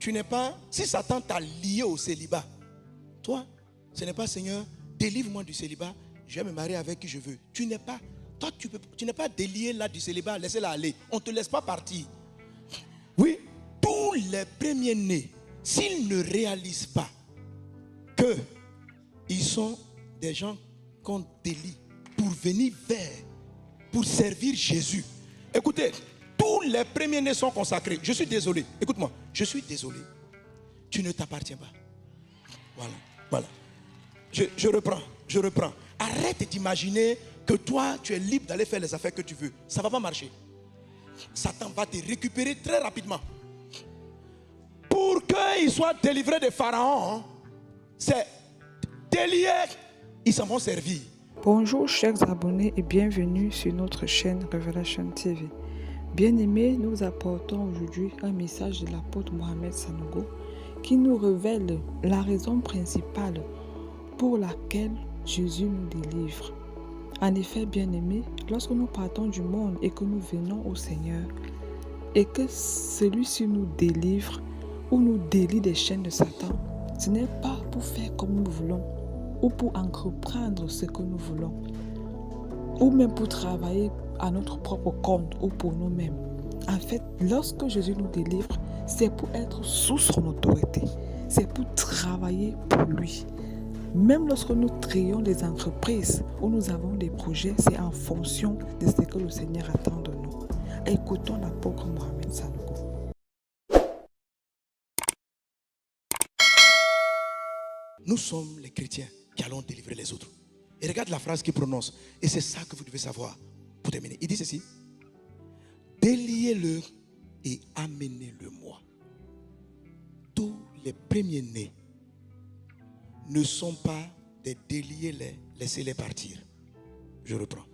tu n'es pas, si Satan t'a lié au célibat, toi, ce n'est pas Seigneur, délivre-moi du célibat, je vais me marier avec qui je veux. Tu n'es pas, toi, tu n'es pas délié là du célibat, laissez-la aller. On ne te laisse pas partir. Oui, tous les premiers-nés, s'ils ne réalisent pas qu'ils sont des gens qu'on délie pour venir vers, pour servir Jésus. Écoutez, tous les premiers-nés sont consacrés. Je suis désolé, écoute-moi, je suis désolé. Tu ne t'appartiens pas. Voilà. Je reprends. Arrête d'imaginer que toi, tu es libre d'aller faire les affaires que tu veux. Ça ne va pas marcher. Satan va te récupérer très rapidement. Pour qu'ils soient délivrés de Pharaon, c'est délié, ils s'en vont servir. Bonjour chers abonnés et bienvenue sur notre chaîne Révélation TV. Bien-aimés, nous apportons aujourd'hui un message de l'apôtre Mohamed Sanogo qui nous révèle la raison principale pour laquelle Jésus nous délivre. En effet, bien-aimés, lorsque nous partons du monde et que nous venons au Seigneur et que celui-ci nous délivre ou nous délie des chaînes de Satan, ce n'est pas pour faire comme nous voulons ou pour entreprendre ce que nous voulons ou même pour travailler à notre propre compte ou pour nous-mêmes. En fait, lorsque Jésus nous délivre, c'est pour être sous son autorité. C'est pour travailler pour lui. Même lorsque nous créons des entreprises ou nous avons des projets, c'est en fonction de ce que le Seigneur attend de nous. Écoutons l'apôtre Mohamed Sanogo. Nous sommes les chrétiens qui allons délivrer les autres. Et regarde la phrase qu'il prononce. Et c'est ça que vous devez savoir pour terminer. Il dit ceci. Déliez-le et amenez-le-moi. Tous les premiers-nés ne sont pas des déliés, laissez-les partir. Je reprends.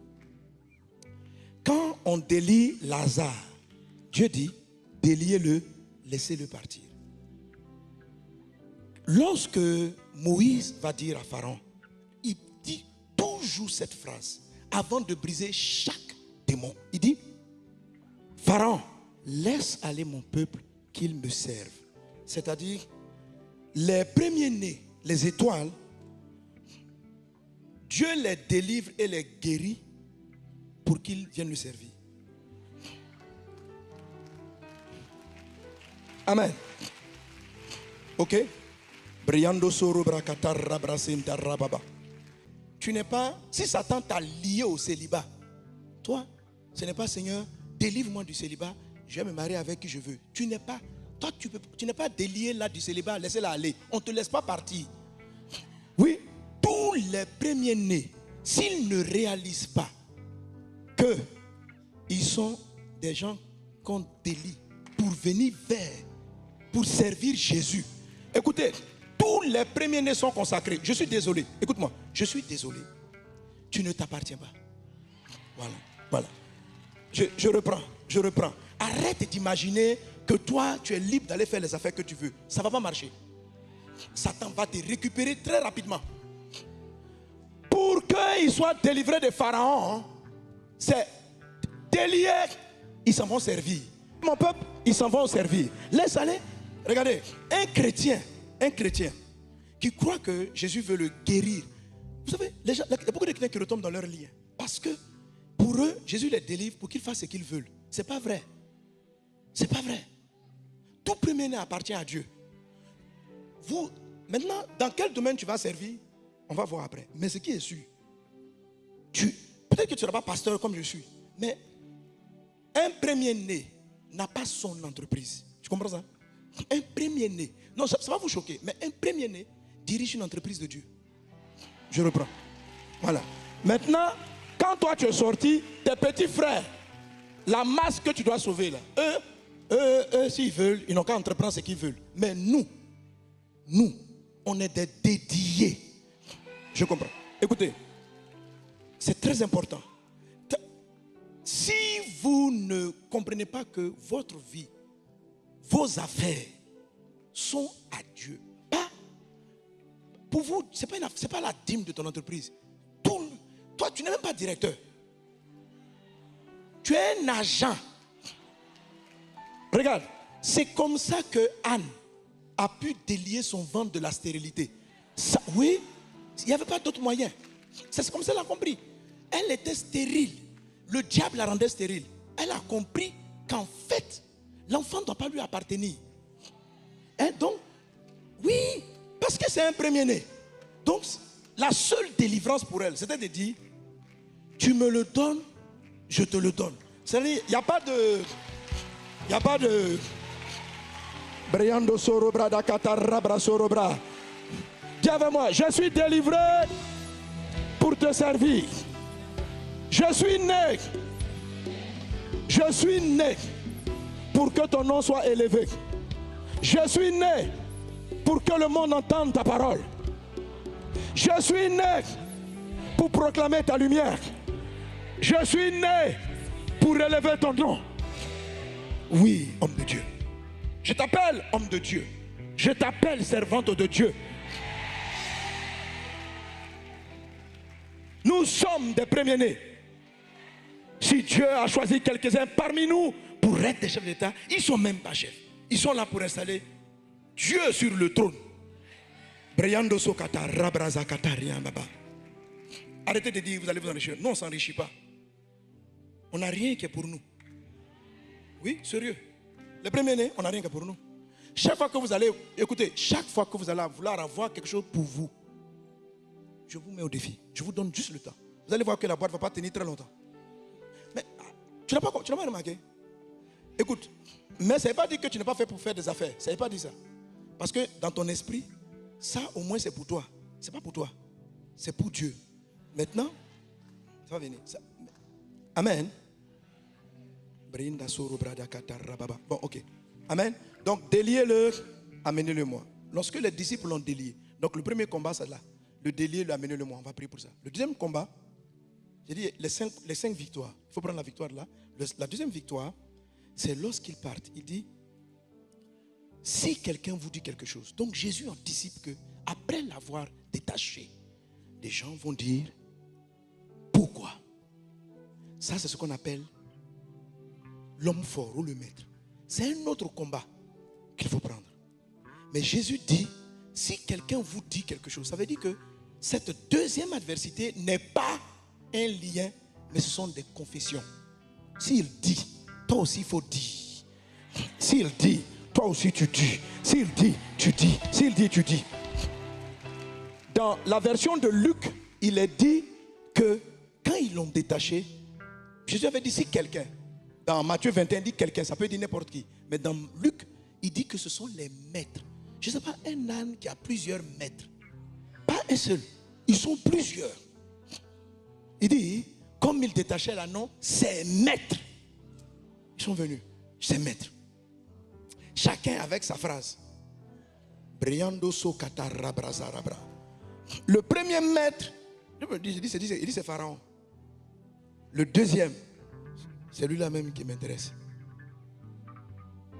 Quand on délie Lazare, Dieu dit, déliez-le, laissez-le partir. Lorsque Moïse va dire à Pharaon, il dit toujours cette phrase avant de briser chaque démon. Il dit, Pharaon, laisse aller mon peuple qu'il me serve. C'est-à-dire, les premiers-nés, les étoiles, Dieu les délivre et les guérit pour qu'ils viennent lui servir. Amen. Ok? Tu n'es pas, si Satan t'a lié au célibat, toi, ce n'est pas Seigneur, délivre-moi du célibat, je vais me marier avec qui je veux. Tu n'es pas, toi, tu n'es pas délié là du célibat, laissez-la aller. On ne te laisse pas partir. Oui, tous les premiers-nés, s'ils ne réalisent pas qu'ils sont des gens qu'on délie pour venir vers, pour servir Jésus. Écoutez, tous les premiers-nés sont consacrés. Je suis désolé, écoute-moi, je suis désolé. Tu ne t'appartiens pas. Voilà. Je reprends. Arrête d'imaginer que toi, tu es libre d'aller faire les affaires que tu veux. Ça ne va pas marcher. Satan va te récupérer très rapidement. Pour qu'ils soient délivrés de Pharaon, c'est délié, ils s'en vont servir. Mon peuple, ils s'en vont servir. Laisse aller. Regardez, un chrétien qui croit que Jésus veut le guérir. Vous savez, il y a beaucoup de chrétiens qui retombent dans leur lien. Parce que pour eux, Jésus les délivre pour qu'ils fassent ce qu'ils veulent. C'est pas vrai. C'est pas vrai. Tout premier-né appartient à Dieu. Vous, maintenant, dans quel domaine tu vas servir, on va voir après. Mais ce qui est sûr, peut-être que tu ne seras pas pasteur comme je suis, mais un premier-né n'a pas son entreprise. Tu comprends ça? Un premier-né, non, ça va vous choquer, mais un premier-né dirige une entreprise de Dieu. Je reprends. Voilà. Maintenant, quand toi tu es sorti, tes petits frères, la masse que tu dois sauver là, eux s'ils veulent, ils n'ont qu'à entreprendre ce qu'ils veulent. Mais nous, on est des dédiés. Je comprends. Écoutez, c'est très important. Si vous ne comprenez pas que votre vie, vos affaires sont à Dieu, pas pour vous, c'est pas la dîme de ton entreprise. Toi, tu n'es même pas directeur. Tu es un agent. Regarde, c'est comme ça que Anne a pu délier son ventre de la stérilité. Ça, oui, il n'y avait pas d'autre moyen. C'est comme ça qu'elle a compris. Elle était stérile. Le diable la rendait stérile. Elle a compris qu'en fait, l'enfant ne doit pas lui appartenir. Hein, donc, oui, parce que c'est un premier-né. Donc, la seule délivrance pour elle, c'était de dire, tu me le donnes, je te le donne. C'est-à-dire, il n'y a pas de... Il n'y a pas de... Briando sorobra da katarabra sorobra. Dis avec moi, je suis délivré pour te servir. Je suis né. Je suis né pour que ton nom soit élevé. Je suis né pour que le monde entende ta parole. Je suis né pour proclamer ta lumière. Je suis né pour élever ton nom. Oui, homme de Dieu. Je t'appelle homme de Dieu. Je t'appelle servante de Dieu. Nous sommes des premiers-nés. Si Dieu a choisi quelques-uns parmi nous pour être des chefs d'État, ils ne sont même pas chefs. Ils sont là pour installer Dieu sur le trône. Arrêtez de dire vous allez vous enrichir. Non, on ne s'enrichit pas. On n'a rien qui est pour nous. Oui, sérieux. Les premiers-nés, on n'a rien qui est pour nous. Chaque fois que vous allez, écoutez, chaque fois que vous allez vouloir avoir quelque chose pour vous, je vous mets au défi. Je vous donne juste le temps. Vous allez voir que la boîte ne va pas tenir très longtemps. Mais tu n'as pas remarqué? Écoute, mais ça ne veut pas dire que tu n'es pas fait pour faire des affaires. Ça ne veut pas dire ça. Parce que dans ton esprit, ça au moins c'est pour toi. Ce n'est pas pour toi. C'est pour Dieu. Maintenant, ça va venir. Ça, amen. Bon, ok. Amen. Donc, déliez-le, amenez-le moi. Lorsque les disciples l'ont délié, donc le premier combat, c'est là. Le délier, le amener le moi. On va prier pour ça. Le deuxième combat, j'ai dit les cinq victoires. Il faut prendre la victoire là. La deuxième victoire, c'est lorsqu'ils partent. Il dit, si quelqu'un vous dit quelque chose. Donc Jésus anticipe que après l'avoir détaché, les gens vont dire, pourquoi? Ça, c'est ce qu'on appelle l'homme fort ou le maître. C'est un autre combat qu'il faut prendre. Mais Jésus dit, si quelqu'un vous dit quelque chose, ça veut dire que cette deuxième adversité n'est pas un lien, mais ce sont des confessions. S'il dit, toi aussi il faut dire. S'il dit, toi aussi tu dis. S'il dit, tu dis. S'il dit, tu dis. Dans la version de Luc, il est dit que quand ils l'ont détaché, Jésus avait dit si quelqu'un, dans Matthieu 21, il dit quelqu'un, ça peut dire n'importe qui. Mais dans Luc, il dit que ce sont les maîtres. Je ne sais pas, un âne qui a plusieurs maîtres. Pas un seul. Ils sont plusieurs. Il dit, comme il détachait l'âne, ses maîtres. Ils sont venus. Ses maîtres. Chacun avec sa phrase. Le premier maître, il dit c'est Pharaon. Le deuxième, c'est lui-là même qui m'intéresse.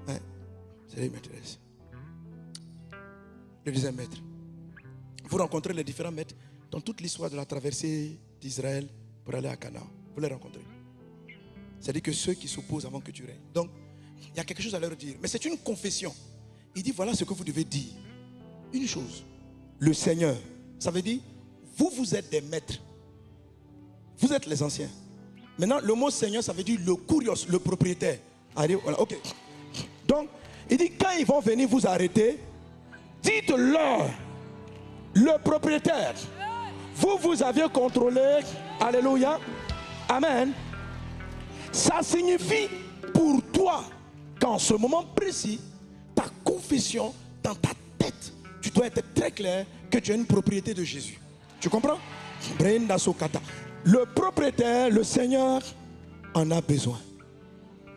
Hein? C'est lui qui m'intéresse. Le deuxième maître. Vous rencontrez les différents maîtres dans toute l'histoire de la traversée d'Israël pour aller à Canaan. Vous les rencontrez. C'est-à-dire que ceux qui s'opposent avant que tu règnes. Donc, il y a quelque chose à leur dire. Mais c'est une confession. Il dit, voilà ce que vous devez dire. Une chose. Le Seigneur. Ça veut dire, vous êtes des maîtres. Vous êtes les anciens. Maintenant, le mot Seigneur, ça veut dire le kurios, le propriétaire. Allez, voilà, ok. Donc, il dit, quand ils vont venir vous arrêter, dites-leur, le propriétaire, vous aviez contrôlé, alléluia, amen. Ça signifie pour toi qu'en ce moment précis, ta confession dans ta tête, tu dois être très clair que tu as une propriété de Jésus. Tu comprends? Le propriétaire, le Seigneur, en a besoin.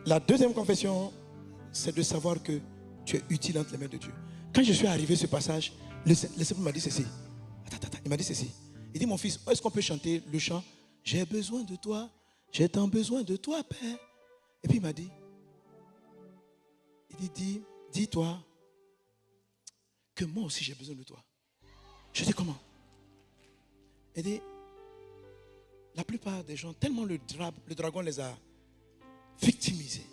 La deuxième confession, c'est de savoir que tu es utile entre les mains de Dieu. Quand je suis arrivé à ce passage, le Seigneur m'a dit ceci. Il m'a dit ceci. Il dit, mon fils, est-ce qu'on peut chanter le chant? J'ai besoin de toi, j'ai tant besoin de toi, Père. Et puis il m'a dit, dis-toi que moi aussi j'ai besoin de toi. Je dis, comment? Il dit, la plupart des gens, tellement le dragon les a victimisés,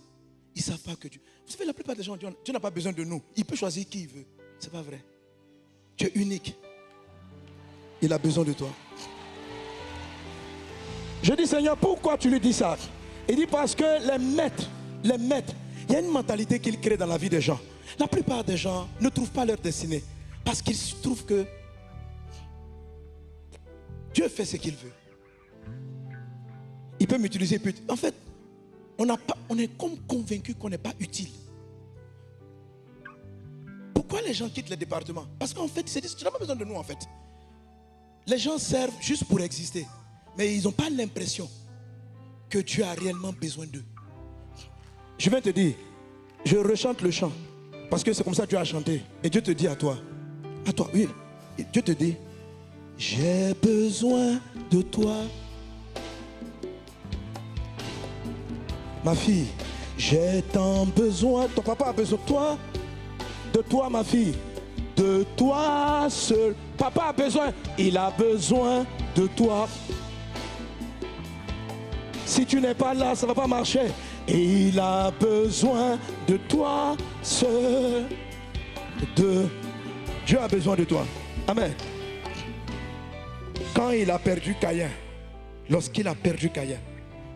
ils ne savent pas que Dieu... Vous savez, la plupart des gens, Dieu n'a pas besoin de nous. Il peut choisir qui il veut. C'est pas vrai. Tu es unique. Il a besoin de toi. Je dis, Seigneur, pourquoi tu lui dis ça? Il dit parce que les maîtres, il y a une mentalité qu'il crée dans la vie des gens. La plupart des gens ne trouvent pas leur destinée parce qu'ils trouvent que Dieu fait ce qu'il veut. Il peut m'utiliser. En fait, on est comme convaincu qu'on n'est pas utile. Pourquoi les gens quittent les départements? Parce qu'en fait, tu n'as pas besoin de nous en fait. Les gens servent juste pour exister. Mais ils n'ont pas l'impression que Dieu a réellement besoin d'eux. Je vais te dire, je rechante le chant. Parce que c'est comme ça que Dieu a chanté. Et Dieu te dit à toi, oui. Dieu te dit, j'ai besoin de toi. Ma fille, j'ai tant besoin. Ton papa a besoin de toi. De toi, ma fille. De toi seul. Papa a besoin. Il a besoin de toi. Si tu n'es pas là, ça ne va pas marcher. Et il a besoin de toi seul. Dieu a besoin de toi. Amen. Quand il a perdu Caïn, lorsqu'il a perdu Caïn,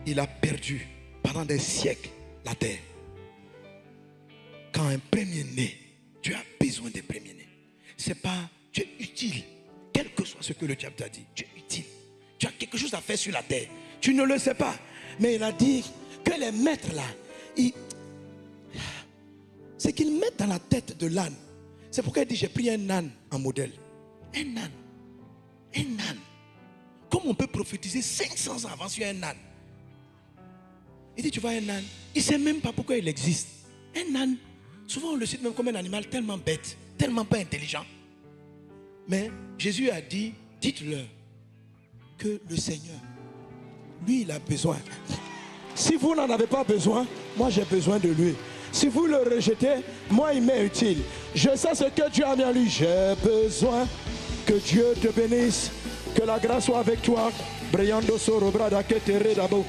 il a perdu pendant des siècles la terre. Quand un premier-né, tu as besoin des premiers-nés. C'est pas, tu es utile. Quel que soit ce que le diable t'a dit, tu es utile. Tu as quelque chose à faire sur la terre. Tu ne le sais pas. Mais il a dit que les maîtres là, c'est qu'ils mettent dans la tête de l'âne. C'est pourquoi il dit, j'ai pris un âne en modèle. Un âne. Un âne. Comment on peut prophétiser 500 ans avant sur un âne? Il dit, tu vois un âne, il ne sait même pas pourquoi il existe. Un âne, souvent on le cite même comme un animal tellement bête, tellement pas intelligent. Mais Jésus a dit, dites-leur que le Seigneur, lui, il a besoin. Si vous n'en avez pas besoin, moi j'ai besoin de lui. Si vous le rejetez, moi il m'est utile. Je sais ce que Dieu a mis en lui. J'ai besoin que Dieu te bénisse. Que la grâce soit avec toi. Brillando soro brada que te redabo.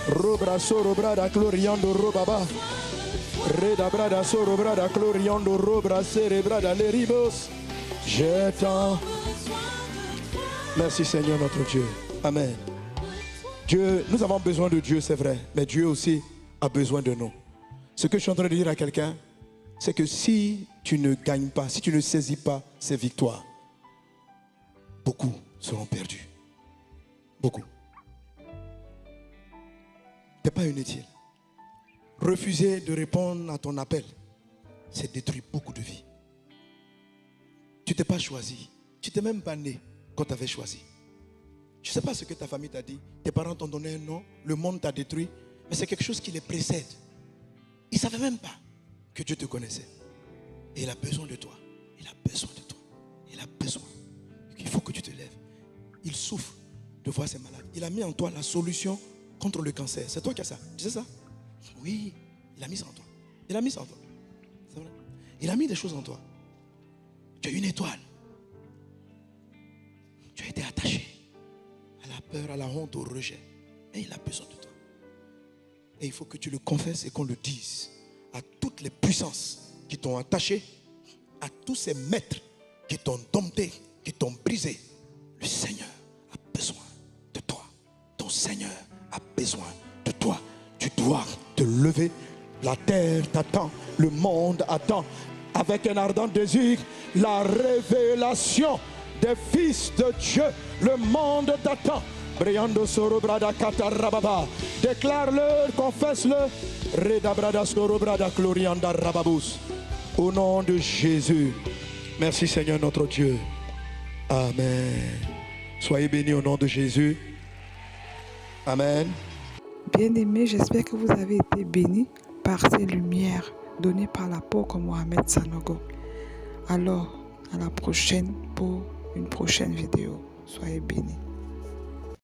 Robra soro brada gloriando robaba. Reda brada soro brada gloriando robra sere brada les ribos. Je t'en. Merci Seigneur notre Dieu. Amen. Dieu, nous avons besoin de Dieu, c'est vrai, mais Dieu aussi a besoin de nous. Ce que je suis en train de dire à quelqu'un, c'est que si tu ne gagnes pas, si tu ne saisis pas ces victoires, beaucoup seront perdus. Beaucoup. Tu n'es pas inutile. Refuser de répondre à ton appel, c'est détruire beaucoup de vies. Tu ne t'es pas choisi. Tu n'étais même pas né quand tu avais choisi. Je ne sais pas ce que ta famille t'a dit. Tes parents t'ont donné un nom. Le monde t'a détruit. Mais c'est quelque chose qui les précède. Ils ne savaient même pas que Dieu te connaissait. Et il a besoin de toi. Il a besoin de toi. Il a besoin. Il faut que tu te lèves. Il souffre de voir ces malades. Il a mis en toi la solution contre le cancer. C'est toi qui as ça. Tu sais ça? Oui. Il a mis ça en toi. Il a mis ça en toi. C'est vrai. Il a mis des choses en toi. Tu as une étoile. Tu as été attaché à la peur, à la honte, au rejet. Et il a besoin de toi. Et il faut que tu le confesses et qu'on le dise à toutes les puissances qui t'ont attaché, à tous ces maîtres qui t'ont dompté, qui t'ont brisé. Le Seigneur a besoin de toi. Ton Seigneur a besoin de toi. Tu dois te lever. La terre t'attend. Le monde attend. Avec un ardent désir, la révélation des fils de Dieu. Le monde t'attend. Briando soro brada katarababa. Déclare-le, confesse-le. Reda brada soro brada glorianda rababus. Au nom de Jésus. Merci Seigneur notre Dieu. Amen. Soyez bénis au nom de Jésus. Amen. Bien-aimés, j'espère que vous avez été bénis par ces lumières données par l'apôtre Mohamed Sanogo. Alors, à la prochaine pour une prochaine vidéo. Soyez bénis.